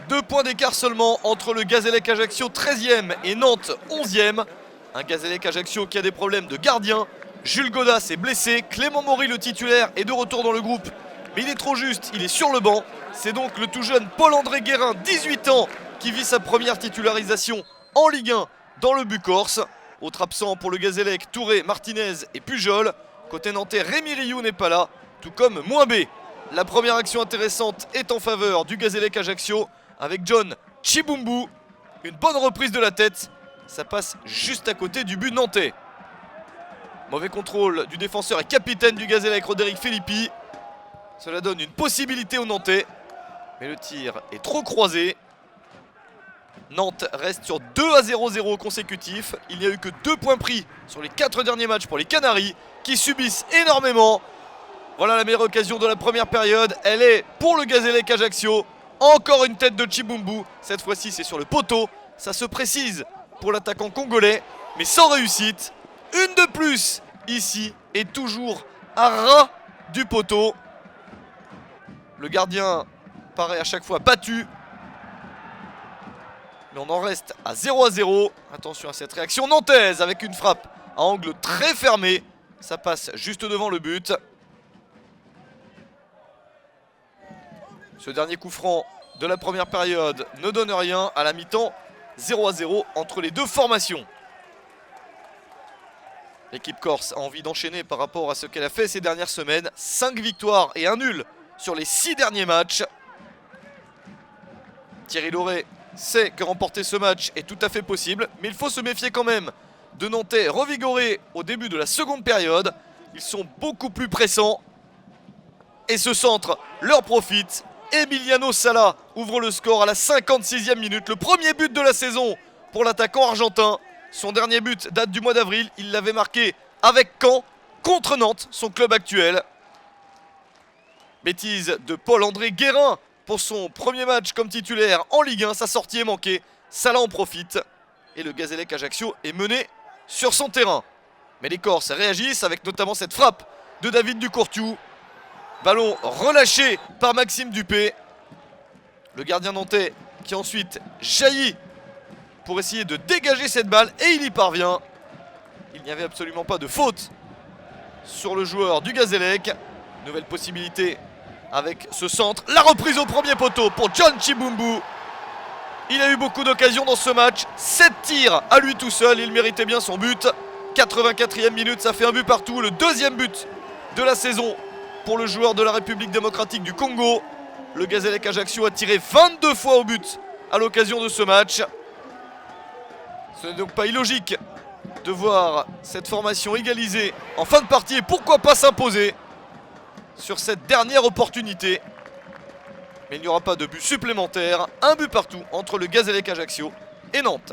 Deux points d'écart seulement entre le Gazélec Ajaccio 13e et Nantes 11e. Un Gazélec Ajaccio qui a des problèmes de gardien. Jules Godas est blessé, Clément Maury le titulaire est de retour dans le groupe. Mais il est trop juste, il est sur le banc. C'est donc le tout jeune Paul-André Guérin, 18 ans, qui vit sa première titularisation en Ligue 1 dans le but corse. Autre absent pour le Gazélec, Touré, Martinez et Pujol. Côté nantais, Rémi Rioux n'est pas là, tout comme Mouambé. La première action intéressante est en faveur du Gazélec Ajaccio avec John Chibumbu. Une bonne reprise de la tête, ça passe juste à côté du but nantais. Mauvais contrôle du défenseur et capitaine du Gazélec, Roderick Filippi. Cela donne une possibilité aux Nantais, mais le tir est trop croisé. Nantes reste sur 2-0-0 consécutifs. Il n'y a eu que 2 points pris sur les 4 derniers matchs pour les Canaries, qui subissent énormément. Voilà la meilleure occasion de la première période. Elle est pour le Gazélec Ajaccio. Encore une tête de Chibumbu. Cette fois-ci, c'est sur le poteau. Ça se précise pour l'attaquant congolais, mais sans réussite. Une de plus ici et toujours à ras du poteau. Le gardien paraît à chaque fois battu. Mais on en reste à 0-0. Attention à cette réaction nantaise avec une frappe à angle très fermé. Ça passe juste devant le but. Ce dernier coup franc de la première période ne donne rien. À la mi-temps, 0-0 entre les deux formations. L'équipe corse a envie d'enchaîner par rapport à ce qu'elle a fait ces dernières semaines. 5 victoires et 1 nul sur les 6 derniers matchs. Thierry Lauré sait que remporter ce match est tout à fait possible, mais il faut se méfier quand même de Nantais revigorés au début de la seconde période. Ils sont beaucoup plus pressants et ce centre leur profite. Emiliano Sala ouvre le score à la 56e minute. Le premier but de la saison pour l'attaquant argentin. Son dernier but date du mois d'avril. Il l'avait marqué avec Caen contre Nantes, son club actuel. Bêtise de Paul-André Guérin pour son premier match comme titulaire en Ligue 1. Sa sortie est manquée. Sala en profite. Et le Gazélec Ajaccio est mené sur son terrain. Mais les Corses réagissent avec notamment cette frappe de David Ducourtiou. Ballon relâché par Maxime Dupé. Le gardien nantais qui ensuite jaillit pour essayer de dégager cette balle. Et il y parvient. Il n'y avait absolument pas de faute sur le joueur du Gazélec. Nouvelle possibilité avec ce centre. La reprise au premier poteau pour John Chibumbu. Il a eu beaucoup d'occasions dans ce match. 7 tirs à lui tout seul. Il méritait bien son but. 84e minute, ça fait un but partout. Le deuxième but de la saison pour le joueur de la République démocratique du Congo. Le Gazélec Ajaccio a tiré 22 fois au but à l'occasion de ce match. Ce n'est donc pas illogique de voir cette formation égalisée en fin de partie et pourquoi pas s'imposer sur cette dernière opportunité. Mais il n'y aura pas de but supplémentaire. Un but partout entre le Gazélec Ajaccio et Nantes.